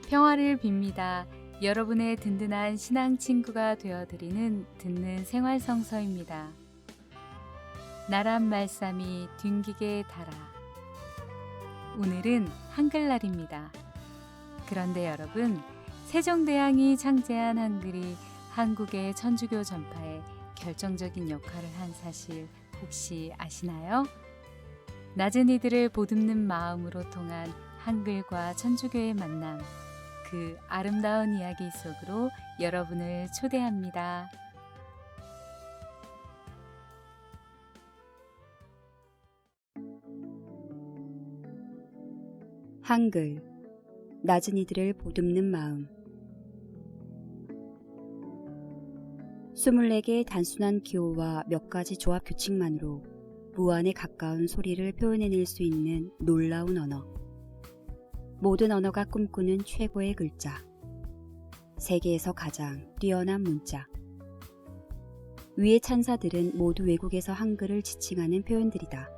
평화를 빕니다. 여러분의 든든한 신앙 친구가 되어드리는 듣는 생활성서입니다. 나란 말씀이 뒹기게 달아. 오늘은 한글날입니다. 그런데 여러분, 세종대왕이 창제한 한글이 한국의 천주교 전파에 결정적인 역할을 한 사실 혹시 아시나요? 낮은 이들을 보듬는 마음으로 통한 한글과 천주교의 만남, 그 아름다운 이야기 속으로 여러분을 초대합니다. 한글, 낮은 이들을 보듬는 마음. 24개의 단순한 기호와 몇 가지 조합 규칙만으로 무한에 가까운 소리를 표현해낼 수 있는 놀라운 언어. 모든 언어가 꿈꾸는 최고의 글자. 세계에서 가장 뛰어난 문자. 위의 찬사들은 모두 외국에서 한글을 지칭하는 표현들이다.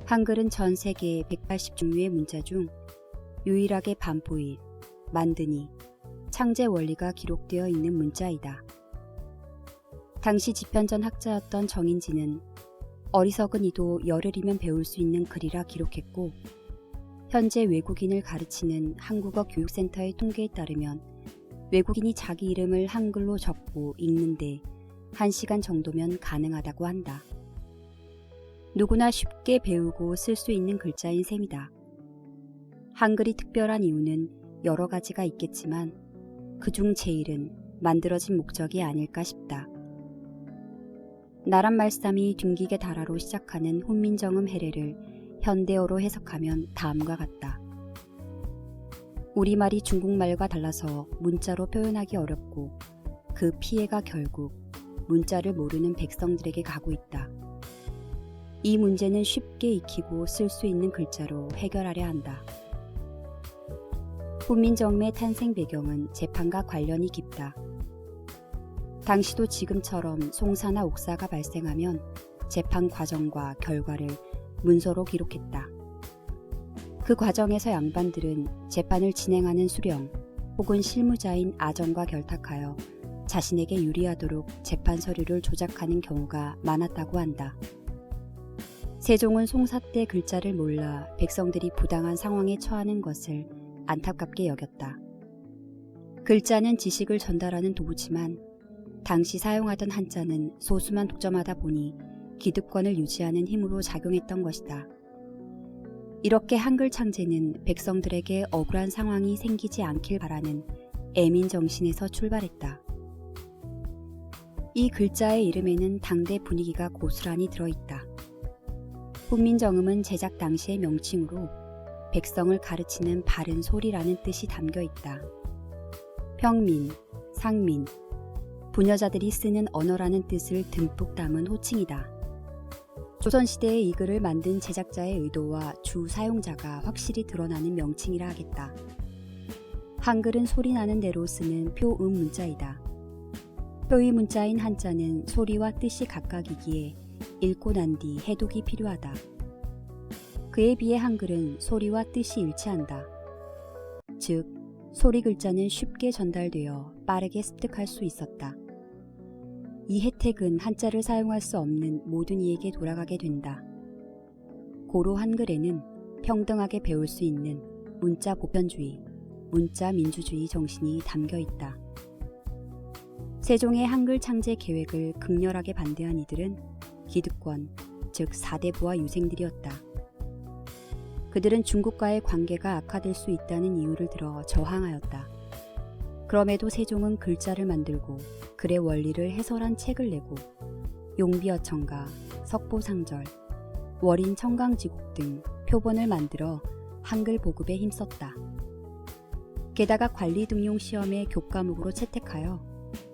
한글은 전 세계 180종류의 문자 중 유일하게 반포인, 만드니, 창제 원리가 기록되어 있는 문자이다. 당시 지편전 학자였던 정인지는 어리석은 이도 열흘이면 배울 수 있는 글이라 기록했고, 현재 외국인을 가르치는 한국어 교육센터의 통계에 따르면 외국인이 자기 이름을 한글로 적고 읽는데 1시간 정도면 가능하다고 한다. 누구나 쉽게 배우고 쓸 수 있는 글자인 셈이다. 한글이 특별한 이유는 여러 가지가 있겠지만 그중 제일은 만들어진 목적이 아닐까 싶다. 나란 말씀이 뒹기게 달아로 시작하는 훈민정음 해례를 현대어로 해석하면 다음과 같다. 우리말이 중국말과 달라서 문자로 표현하기 어렵고 그 피해가 결국 문자를 모르는 백성들에게 가고 있다. 이 문제는 쉽게 익히고 쓸 수 있는 글자로 해결하려 한다. 훈민정음의 탄생 배경은 재판과 관련이 깊다. 당시도 지금처럼 송사나 옥사가 발생하면 재판 과정과 결과를 문서로 기록했다. 그 과정에서 양반들은 재판을 진행하는 수령 혹은 실무자인 아정과 결탁하여 자신에게 유리하도록 재판 서류를 조작하는 경우가 많았다고 한다. 세종은 송사 때 글자를 몰라 백성들이 부당한 상황에 처하는 것을 안타깝게 여겼다. 글자는 지식을 전달하는 도구지만 당시 사용하던 한자는 소수만 독점하다 보니 기득권을 유지하는 힘으로 작용했던 것이다. 이렇게 한글 창제는 백성들에게 억울한 상황이 생기지 않길 바라는 애민 정신에서 출발했다. 이 글자의 이름에는 당대 분위기가 고스란히 들어있다. 훈민정음은 제작 당시의 명칭으로 백성을 가르치는 바른 소리라는 뜻이 담겨있다. 평민, 상민, 부녀자들이 쓰는 언어라는 뜻을 듬뿍 담은 호칭이다. 조선시대에 이 글을 만든 제작자의 의도와 주 사용자가 확실히 드러나는 명칭이라 하겠다. 한글은 소리나는 대로 쓰는 표음 문자이다. 표의 문자인 한자는 소리와 뜻이 각각이기에 읽고 난 뒤 해독이 필요하다. 그에 비해 한글은 소리와 뜻이 일치한다. 즉, 소리 글자는 쉽게 전달되어 빠르게 습득할 수 있었다. 이 혜택은 한자를 사용할 수 없는 모든 이에게 돌아가게 된다. 고로 한글에는 평등하게 배울 수 있는 문자 보편주의, 문자 민주주의 정신이 담겨 있다. 세종의 한글 창제 계획을 극렬하게 반대한 이들은 기득권, 즉 4대 부하 유생들이었다. 그들은 중국과의 관계가 악화될 수 있다는 이유를 들어 저항하였다. 그럼에도 세종은 글자를 만들고 글의 원리를 해설한 책을 내고 용비어천가, 석보상절, 월인청강지곡 등 표본을 만들어 한글 보급에 힘썼다. 게다가 관리등용 시험의 교과목으로 채택하여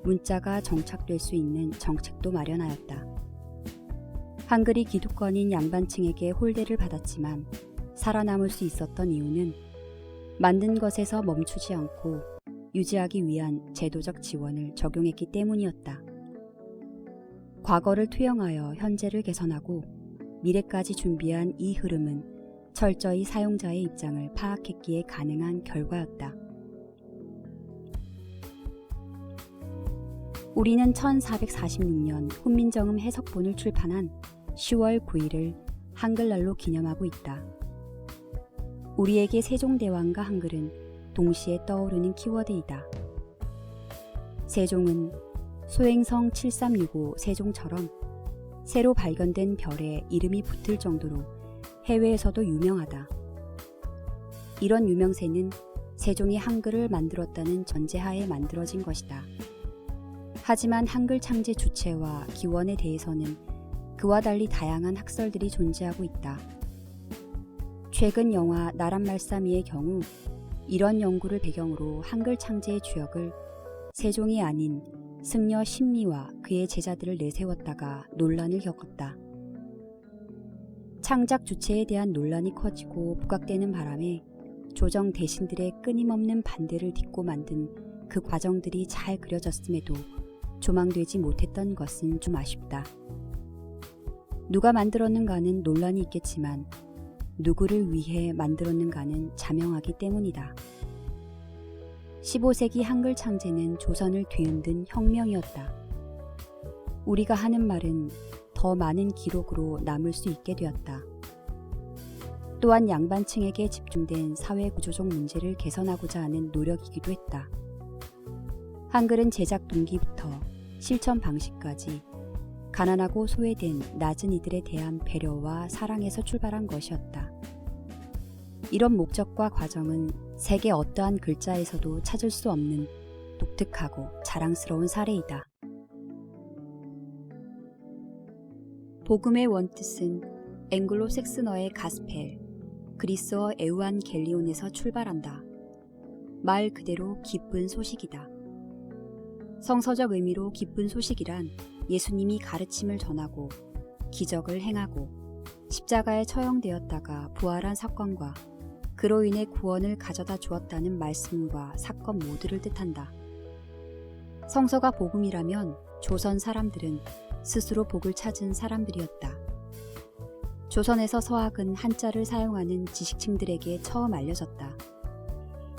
문자가 정착될 수 있는 정책도 마련하였다. 한글이 기득권인 양반층에게 홀대를 받았지만 살아남을 수 있었던 이유는 만든 것에서 멈추지 않고 유지하기 위한 제도적 지원을 적용했기 때문이었다. 과거를 투영하여 현재를 개선하고 미래까지 준비한 이 흐름은 철저히 사용자의 입장을 파악했기에 가능한 결과였다. 우리는 1446년 훈민정음 해석본을 출판한 10월 9일을 한글날로 기념하고 있다. 우리에게 세종대왕과 한글은 동시에 떠오르는 키워드이다. 세종은 소행성 7365 세종처럼 새로 발견된 별에 이름이 붙을 정도로 해외에서도 유명하다. 이런 유명세는 세종이 한글을 만들었다는 전제하에 만들어진 것이다. 하지만 한글 창제 주체와 기원에 대해서는 그와 달리 다양한 학설들이 존재하고 있다. 최근 영화 나랏말싸미의 경우 이런 연구를 배경으로 한글 창제의 주역을 세종이 아닌 승려 신미와 그의 제자들을 내세웠다가 논란을 겪었다. 창작 주체에 대한 논란이 커지고 부각되는 바람에 조정 대신들의 끊임없는 반대를 딛고 만든 그 과정들이 잘 그려졌음에도 조망되지 못했던 것은 좀 아쉽다. 누가 만들었는가는 논란이 있겠지만 누구를 위해 만들었는가는 자명하기 때문이다. 15세기 한글 창제는 조선을 뒤흔든 혁명이었다. 우리가 하는 말은 더 많은 기록으로 남을 수 있게 되었다. 또한 양반층에게 집중된 사회구조적 문제를 개선하고자 하는 노력이기도 했다. 한글은 제작 동기부터 실천 방식까지 가난하고 소외된 낮은 이들에 대한 배려와 사랑에서 출발한 것이었다. 이런 목적과 과정은 세계 어떠한 글자에서도 찾을 수 없는 독특하고 자랑스러운 사례이다. 복음의 원뜻은 앵글로색스너의 가스펠, 그리스어 에우안겔리온에서 출발한다. 말 그대로 기쁜 소식이다. 성서적 의미로 기쁜 소식이란 예수님이 가르침을 전하고 기적을 행하고 십자가에 처형되었다가 부활한 사건과 그로 인해 구원을 가져다 주었다는 말씀과 사건 모두를 뜻한다. 성서가 복음이라면 조선 사람들은 스스로 복을 찾은 사람들이었다. 조선에서 서학은 한자를 사용하는 지식층들에게 처음 알려졌다.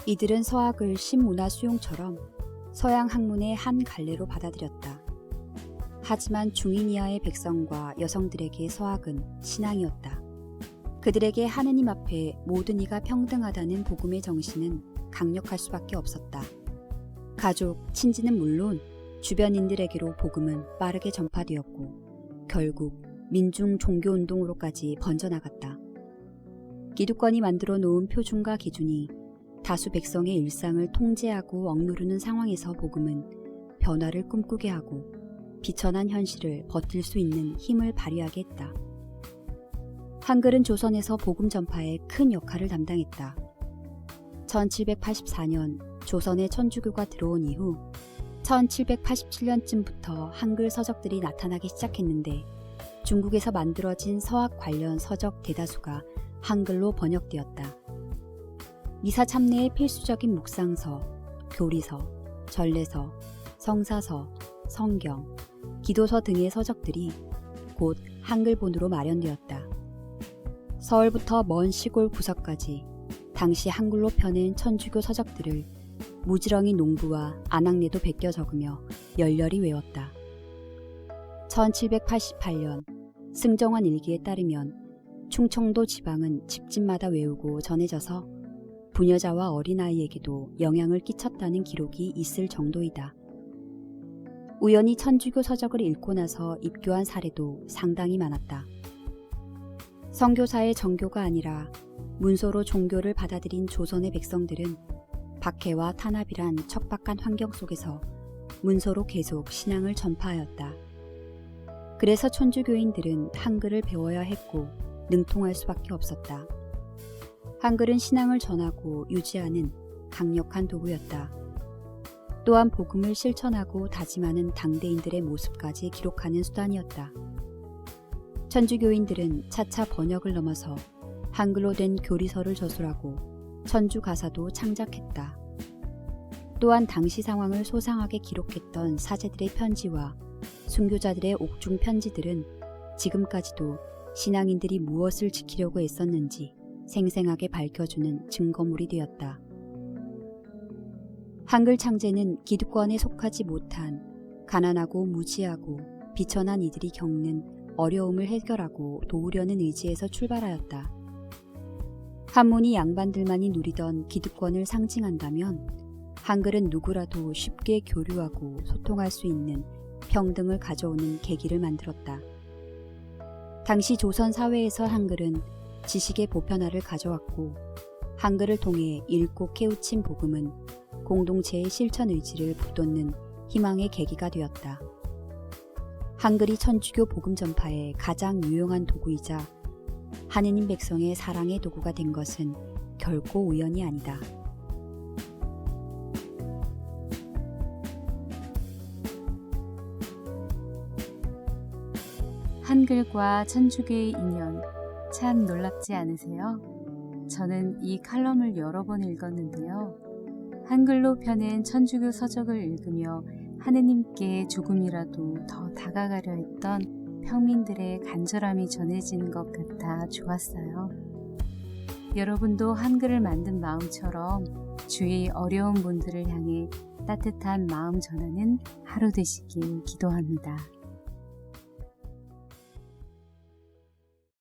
이들은 서학을 신문화 수용처럼 서양 학문의 한 갈래로 받아들였다. 하지만 중인 이하의 백성과 여성들에게 서학은 신앙이었다. 그들에게 하느님 앞에 모든 이가 평등하다는 복음의 정신은 강력할 수밖에 없었다. 가족, 친지는 물론 주변인들에게로 복음은 빠르게 전파되었고 결국 민중 종교운동으로까지 번져나갔다. 기득권이 만들어 놓은 표준과 기준이 다수 백성의 일상을 통제하고 억누르는 상황에서 복음은 변화를 꿈꾸게 하고 비천한 현실을 버틸 수 있는 힘을 발휘하게 했다. 한글은 조선에서 복음 전파에 큰 역할을 담당했다. 1784년 조선에 천주교가 들어온 이후 1787년쯤부터 한글 서적들이 나타나기 시작했는데 중국에서 만들어진 서학 관련 서적 대다수가 한글로 번역되었다. 미사 참례의 필수적인 묵상서, 교리서, 전례서, 성사서, 성경, 기도서 등의 서적들이 곧 한글본으로 마련되었다. 서울부터 먼 시골 구석까지 당시 한글로 펴낸 천주교 서적들을 무지렁이 농부와 안악내도 베껴 적으며 열렬히 외웠다. 1788년 승정원 일기에 따르면 충청도 지방은 집집마다 외우고 전해져서 부녀자와 어린아이에게도 영향을 끼쳤다는 기록이 있을 정도이다. 우연히 천주교 서적을 읽고 나서 입교한 사례도 상당히 많았다. 선교사의 정교가 아니라 문서로 종교를 받아들인 조선의 백성들은 박해와 탄압이란 척박한 환경 속에서 문서로 계속 신앙을 전파하였다. 그래서 천주교인들은 한글을 배워야 했고 능통할 수밖에 없었다. 한글은 신앙을 전하고 유지하는 강력한 도구였다. 또한 복음을 실천하고 다짐하는 당대인들의 모습까지 기록하는 수단이었다. 천주교인들은 차차 번역을 넘어서 한글로 된 교리서를 저술하고 천주 가사도 창작했다. 또한 당시 상황을 소상하게 기록했던 사제들의 편지와 순교자들의 옥중 편지들은 지금까지도 신앙인들이 무엇을 지키려고 애썼는지 생생하게 밝혀주는 증거물이 되었다. 한글 창제는 기득권에 속하지 못한 가난하고 무지하고 비천한 이들이 겪는 어려움을 해결하고 도우려는 의지에서 출발하였다. 한문이 양반들만이 누리던 기득권을 상징한다면 한글은 누구라도 쉽게 교류하고 소통할 수 있는 평등을 가져오는 계기를 만들었다. 당시 조선 사회에서 한글은 지식의 보편화를 가져왔고 한글을 통해 읽고 깨우친 복음은 공동체의 실천 의지를 북돋는 희망의 계기가 되었다. 한글이 천주교 복음 전파의 가장 유용한 도구이자 하느님 백성의 사랑의 도구가 된 것은 결코 우연이 아니다. 한글과 천주교의 인연 참 놀랍지 않으세요? 저는 이 칼럼을 여러 번 읽었는데요. 한글로 펴낸 천주교 서적을 읽으며 하느님께 조금이라도 더 다가가려 했던 평민들의 간절함이 전해지는 것 같아 좋았어요. 여러분도 한글을 만든 마음처럼 주위 어려운 분들을 향해 따뜻한 마음 전하는 하루 되시길 기도합니다.